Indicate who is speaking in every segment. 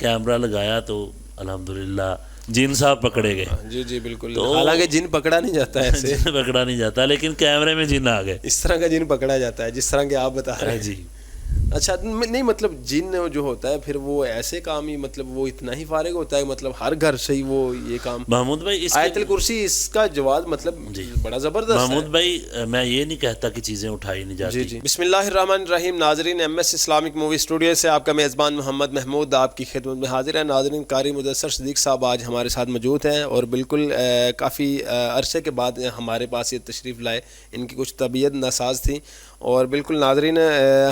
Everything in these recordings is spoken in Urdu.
Speaker 1: کیمرہ لگایا تو الحمدللہ جن صاحب پکڑے گئے.
Speaker 2: جی جی بالکل. حالانکہ جن پکڑا نہیں جاتا ہے ایسے,
Speaker 1: جن پکڑا نہیں جاتا, لیکن کیمرے میں جن آ گئے.
Speaker 2: اس طرح کا جن پکڑا جاتا ہے جس طرح کہ آپ بتا رہے ہیں.
Speaker 1: جی
Speaker 2: اچھا نہیں, مطلب جن جو ہوتا ہے پھر وہ ایسے کام ہی, مطلب وہ اتنا ہی فارغ ہوتا ہے, مطلب ہر گھر سے ہی وہ یہ کام.
Speaker 1: محمود بھائی
Speaker 2: آیت الکرسی اس کا جواب مطلب بڑا زبردست ہے.
Speaker 1: محمود بھائی میں یہ نہیں کہتا کہ چیزیں اٹھائی نہیں جاتی.
Speaker 2: جی جی. بسم اللہ الرحمن الرحیم. ناظرین, M S Islamic movie studio سے آپ کا میزبان محمد محمود آپ کی خدمت میں حاضر ہے. ناظرین, قاری مدثر صدیق صاحب آج ہمارے ساتھ موجود ہیں اور بالکل کافی عرصے کے بعد ہمارے پاس یہ تشریف لائے. ان کی کچھ طبیعت ناساز تھی اور بالکل ناظرین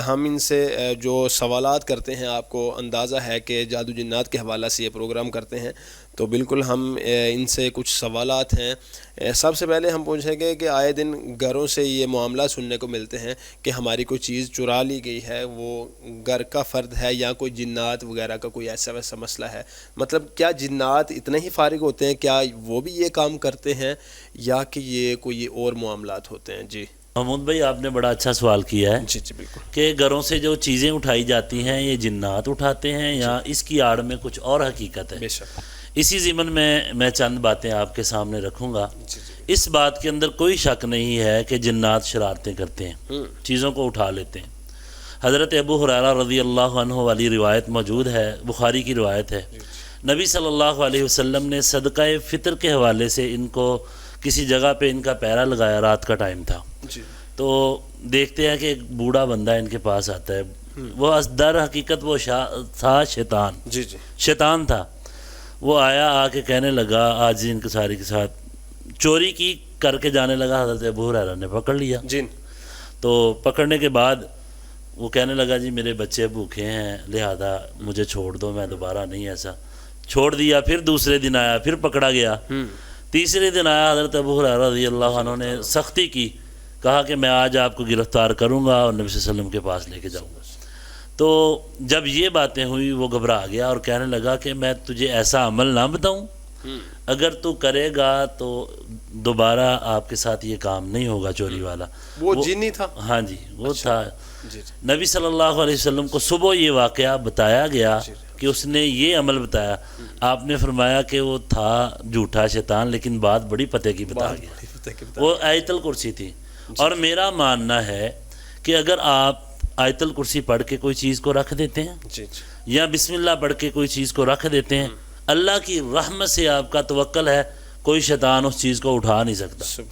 Speaker 2: ہم ان سے جو سوالات کرتے ہیں, آپ کو اندازہ ہے کہ جادو جنات کے حوالہ سے یہ پروگرام کرتے ہیں, تو بالکل ہم ان سے کچھ سوالات ہیں. سب سے پہلے ہم پوچھیں گے کہ آئے دن گھروں سے یہ معاملہ سننے کو ملتے ہیں کہ ہماری کوئی چیز چرا لی گئی ہے, وہ گھر کا فرد ہے یا کوئی جنات وغیرہ کا کوئی ایسا ویسا مسئلہ ہے. مطلب کیا جنات اتنے ہی فارغ ہوتے ہیں, کیا وہ بھی یہ کام کرتے ہیں یا کہ یہ کوئی اور معاملات ہوتے ہیں؟ جی
Speaker 1: محمود بھائی آپ نے بڑا اچھا سوال کیا ہے.
Speaker 2: جی جی بالکل.
Speaker 1: کہ گھروں سے جو چیزیں اٹھائی جاتی ہیں یہ جنات اٹھاتے ہیں یا اس کی آڑ میں کچھ اور حقیقت ہے.
Speaker 2: بے شک.
Speaker 1: اسی ضمن میں چند باتیں آپ کے سامنے رکھوں گا. اس بات کے اندر کوئی شک نہیں ہے کہ جنات شرارتیں کرتے ہیں, چیزوں کو اٹھا لیتے ہیں. حضرت ابو ہریرہ رضی اللہ عنہ والی روایت موجود ہے, بخاری کی روایت ہے. نبی صلی اللہ علیہ وسلم نے صدقہ فطر کے حوالے سے ان کو کسی جگہ پہ ان کا پیرا لگایا, رات کا ٹائم تھا. تو دیکھتے ہیں کہ ایک بوڑھا بندہ ان کے پاس آتا ہے. وہ در حقیقت وہ تھا شیطان.
Speaker 2: جی جی
Speaker 1: شیطان تھا. وہ آیا, آ کے کہنے لگا, آج ان کے سارے کے ساتھ چوری کی کر کے جانے لگا. حضرت ابو ہریرہ نے پکڑ لیا.
Speaker 2: جن
Speaker 1: تو پکڑنے کے بعد وہ کہنے لگا جی میرے بچے بھوکے ہیں لہذا مجھے چھوڑ دو, میں دوبارہ نہیں ایسا. چھوڑ دیا. پھر دوسرے دن آیا, پھر پکڑا گیا. تیسرے دن آیا, حضرت ابو ہریرہ رضی اللہ عنہ نے سختی کی, کہا کہ میں آج آپ کو گرفتار کروں گا اور نبی صلی اللہ علیہ وسلم کے پاس لے کے جاؤں گا. تو جب یہ باتیں ہوئی وہ گھبرا گیا اور کہنے لگا کہ میں تجھے ایسا عمل نہ بتاؤں, اگر تو کرے گا تو دوبارہ آپ کے ساتھ یہ کام نہیں ہوگا چوری والا.
Speaker 2: وہ جنی تھا.
Speaker 1: ہاں جی وہ تھا. نبی صلی اللہ علیہ وسلم کو صبح یہ واقعہ بتایا گیا کہ اس نے یہ عمل بتایا. آپ نے فرمایا کہ وہ تھا جھوٹا شیطان, لیکن بات بڑی پتے کی بتا گیا. وہ آیت الکرسی تھی. اور میرا ماننا ہے کہ اگر آپ آیت الکرسی پڑھ کے کوئی چیز کو رکھ دیتے ہیں یا بسم اللہ پڑھ کے کوئی چیز کو رکھ دیتے ہیں, اللہ کی رحمت سے آپ کا توکل ہے, کوئی شیطان اس چیز کو اٹھا نہیں سکتا.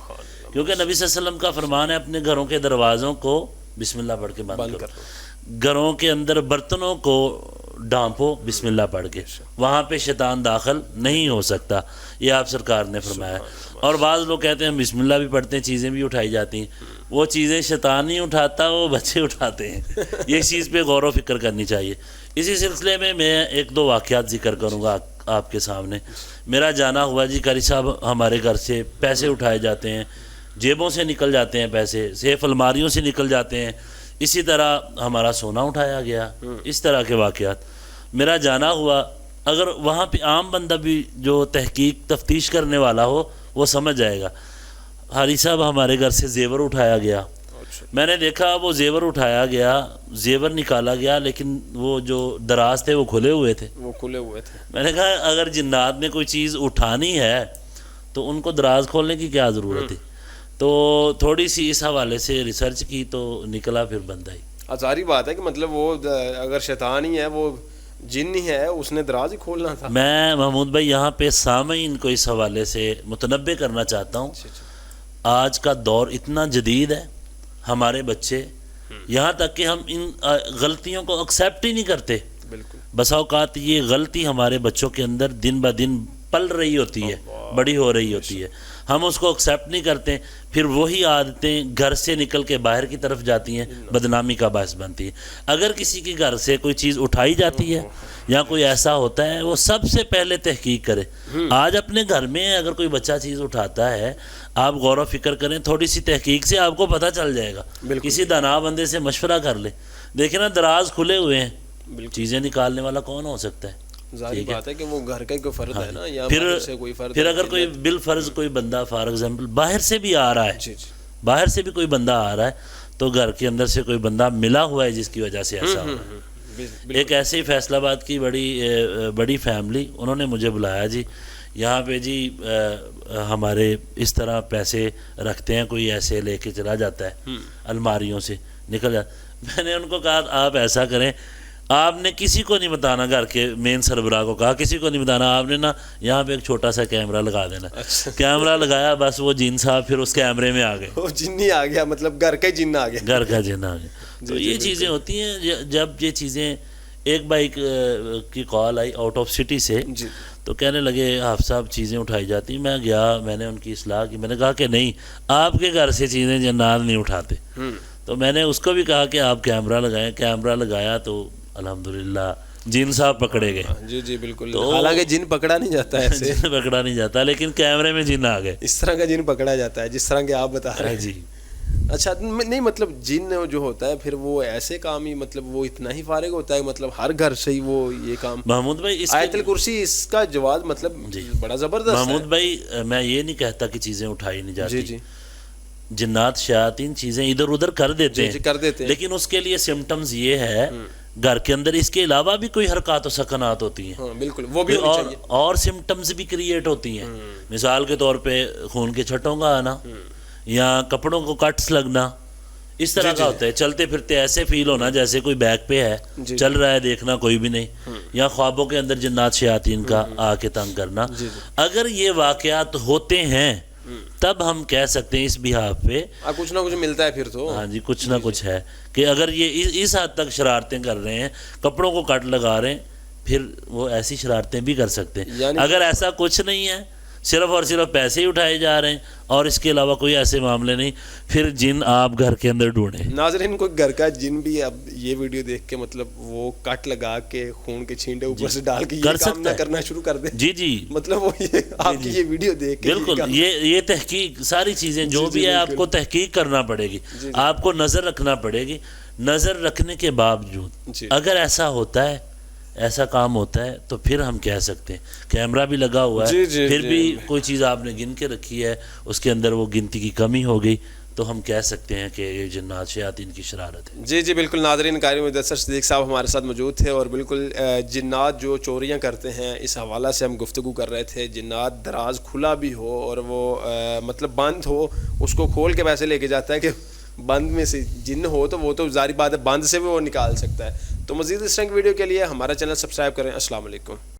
Speaker 1: کیونکہ نبی صلی اللہ علیہ وسلم کا فرمان ہے اپنے گھروں کے دروازوں کو بسم اللہ پڑھ کے بند کرو. گھروں کے اندر برتنوں کو ڈھانپو بسم اللہ پڑھ کے, وہاں پہ شیطان داخل نہیں ہو سکتا. یہ آپ سرکار نے فرمایا. اور بعض لوگ کہتے ہیں بسم اللہ بھی پڑھتے ہیں, چیزیں بھی اٹھائی جاتی ہیں. وہ چیزیں شیطان نہیں اٹھاتا, وہ بچے اٹھاتے ہیں. یہ چیز پہ غور و فکر کرنی چاہیے. اسی سلسلے میں ایک دو واقعات ذکر کروں گا آپ کے سامنے. میرا جانا ہوا جی, قاری صاحب ہمارے گھر سے پیسے اٹھائے جاتے ہیں, جیبوں سے نکل جاتے ہیں پیسے, سیف الماریوں سے نکل جاتے ہیں. اسی طرح ہمارا سونا اٹھایا گیا. اس طرح کے واقعات. میرا جانا ہوا, اگر وہاں پہ عام بندہ بھی جو تحقیق تفتیش کرنے والا ہو وہ سمجھ جائے گا. حاری صاحب ہمارے گھر سے زیور اٹھایا گیا. میں نے دیکھا وہ زیور اٹھایا گیا, زیور نکالا گیا, لیکن وہ جو دراز تھے وہ کھلے ہوئے تھے. میں نے کہا اگر جنات نے کوئی چیز اٹھانی ہے تو ان کو دراز کھولنے کی کیا ضرورت ہے. تو تھوڑی سی اس حوالے سے ریسرچ کی تو نکلا پھر بندہ ہی.
Speaker 2: ظاہری بات ہے کہ مطلب وہ اگر شیطان ہی ہے, وہ جن ہی ہے, اس نے دراز ہی کھولنا تھا.
Speaker 1: میں محمود بھائی یہاں پہ سامعین کو اس حوالے سے متنبہ کرنا چاہتا ہوں. آج کا دور اتنا جدید ہے, ہمارے بچے یہاں تک کہ ہم ان غلطیوں کو ایکسیپٹ ہی نہیں کرتے. بس اوقات یہ غلطی ہمارے بچوں کے اندر دن بہ دن پل رہی ہوتی ہے, بڑی ہو رہی ہوتی ہے, ہم اس کو ایکسیپٹ نہیں کرتے. پھر وہی عادتیں گھر سے نکل کے باہر کی طرف جاتی ہیں, بدنامی کا باعث بنتی ہے. اگر کسی کے گھر سے کوئی چیز اٹھائی جاتی ہے یا کوئی ایسا ہوتا ہے, وہ سب سے پہلے تحقیق کرے. آج اپنے گھر میں اگر کوئی بچہ چیز اٹھاتا ہے, آپ غور و فکر کریں, تھوڑی سی تحقیق سے آپ کو پتہ چل جائے گا. کسی دانا بندے سے مشورہ کر لے. دیکھیں نا دراز کھلے ہوئے ہیں, چیزیں نکالنے والا کون ہو سکتا ہے؟
Speaker 2: ظاہر بات ہے کہ وہ گھر کا کوئی فرد ہے نا, یا باہر سے کوئی فرد.
Speaker 1: پھر اگر کوئی بالفرض کوئی بندہ فار ایگزامپل باہر سے بھی آ رہا ہے, باہر سے بھی کوئی بندہ آ رہا ہے, تو گھر کے اندر سے کوئی بندہ ملا ہوا ہے جس کی وجہ سے ایسا ہو رہا ہے. ایک ایسے ہی فیصل آباد کی بڑی فیملی، انہوں نے مجھے بلایا جی یہاں پہ جی ہمارے اس طرح پیسے رکھتے ہیں، کوئی ایسے لے کے چلا جاتا ہے الماریوں سے نکل جاتا. میں نے ان کو کہا آپ ایسا کریں، آپ نے کسی کو نہیں بتانا، گھر کے مین سربراہ کو کہا کسی کو نہیں بتانا، آپ نے نا یہاں پہ ایک چھوٹا سا کیمرہ لگا دینا. کیمرہ لگایا، بس وہ جن صاحب پھر اس کیمرے میں آ گئے،
Speaker 2: وہ جنی آ گیا، مطلب گھر کا جن آ گیا،
Speaker 1: گھر کا جن آ گیا. تو یہ چیزیں ہوتی ہیں. جب یہ چیزیں، ایک بھائی کی کال آئی آؤٹ آف سٹی سے، تو کہنے لگے حافظ صاحب چیزیں اٹھائی جاتی. میں گیا، میں نے ان کی اصلاح کی، میں نے کہا کہ نہیں، آپ کے گھر سے چیزیں جنات نہیں اٹھاتے. تو میں نے اس کو بھی کہا کہ آپ کیمرہ لگائیں. کیمرہ لگایا تو الحمدللہ جن صاحب پکڑے گئے.
Speaker 2: جی بالکل. حالانکہ جن پکڑا نہیں جاتا ہے ایسے،
Speaker 1: جن پکڑا نہیں جاتا، لیکن کیمرے میں جن آ گئے.
Speaker 2: اس طرح کا جن پکڑا جاتا ہے جس طرح کہ آپ بتا رہے ہیں.
Speaker 1: جی
Speaker 2: اچھا نہیں، مطلب جن جو ہوتا ہے پھر وہ ایسے کام ہی، مطلب وہ اتنا ہی فارغ ہوتا ہے، مطلب ہر گھر سے ہی وہ یہ کام.
Speaker 1: محمود بھائی،
Speaker 2: آیت الکرسی اس کا جواز مطلب بڑا زبردست ہے.
Speaker 1: محمود بھائی، میں یہ نہیں کہتا کہ چیزیں اٹھائی نہیں جاتی.
Speaker 2: جی
Speaker 1: جنات شیاطین چیزیں ادھر ادھر کر دیتے ہیں،
Speaker 2: کر دیتے ہیں،
Speaker 1: لیکن اس کے لیے سمٹمز یہ ہے گھر کے اندر اس کے علاوہ بھی کوئی حرکات و سکنات ہوتی ہیں.
Speaker 2: بالکل، وہ بھی ہونی چاہیے.
Speaker 1: اور سمٹمز بھی کریٹ ہوتی ہیں. مثال کے طور پہ خون کے چھٹوں کا آنا، یا کپڑوں کو کٹس لگنا، اس طرح کا ہوتا ہے. چلتے پھرتے ایسے فیل ہونا جیسے کوئی بیک پہ ہے، چل رہا ہے، دیکھنا کوئی بھی نہیں. یا خوابوں کے اندر جنات شیاطین کا آ کے تنگ کرنا. اگر یہ واقعات ہوتے ہیں تب ہم کہہ سکتے ہیں اس بحاف پہ
Speaker 2: کچھ نہ کچھ ملتا ہے پھر تو.
Speaker 1: ہاں جی، کچھ نہ کچھ ہے کہ اگر یہ اس حد تک شرارتیں کر رہے ہیں، کپڑوں کو کٹ لگا رہے ہیں، پھر وہ ایسی شرارتیں بھی کر سکتے ہیں. اگر ایسا کچھ نہیں ہے، صرف اور صرف پیسے ہی اٹھائے جا رہے ہیں اور اس کے علاوہ کوئی ایسے معاملے نہیں، پھر جن آپ گھر کے اندر ڈھونڈیں.
Speaker 2: ناظرین، کوئی گھر کا جن بھی اب یہ ویڈیو دیکھ کے مطلب وہ کٹ لگا کے خون کے چھینٹے اوپر سے ڈال کے یہ کام نہ کرنا شروع کر دے.
Speaker 1: جی
Speaker 2: مطلب وہ آپ کی یہ ویڈیو دیکھ کے
Speaker 1: بالکل یہ تحقیق، ساری چیزیں جو بھی ہے آپ کو تحقیق کرنا پڑے گی، آپ کو نظر رکھنا پڑے گی. نظر رکھنے کے باوجود اگر ایسا ہوتا ہے، ایسا کام ہوتا ہے، تو پھر ہم کہہ سکتے ہیں کیمرہ بھی لگا ہوا ہے، پھر بھی کوئی چیز آپ نے گن کے رکھی ہے، اس کے اندر وہ گنتی کی کمی ہو گئی، تو ہم کہہ سکتے ہیں کہ یہ جنات شیاطین کی شرارت ہے. جی
Speaker 2: بالکل. ناظرین، قاری مدثر صدیق صاحب ہمارے ساتھ موجود تھے، اور بالکل جنات جو چوریاں کرتے ہیں اس حوالہ سے ہم گفتگو کر رہے تھے. جنات دراز کھلا بھی ہو اور وہ مطلب بند ہو، اس کو کھول کے ویسے لے کے جاتا ہے کہ بند میں سے جن ہو تو وہ تو ظاہری بات ہے بند سے بھی وہ نکال سکتا ہے. تو مزید اس طرح کی ویڈیو کے لیے ہمارا چینل سبسکرائب کریں. السلام علیکم.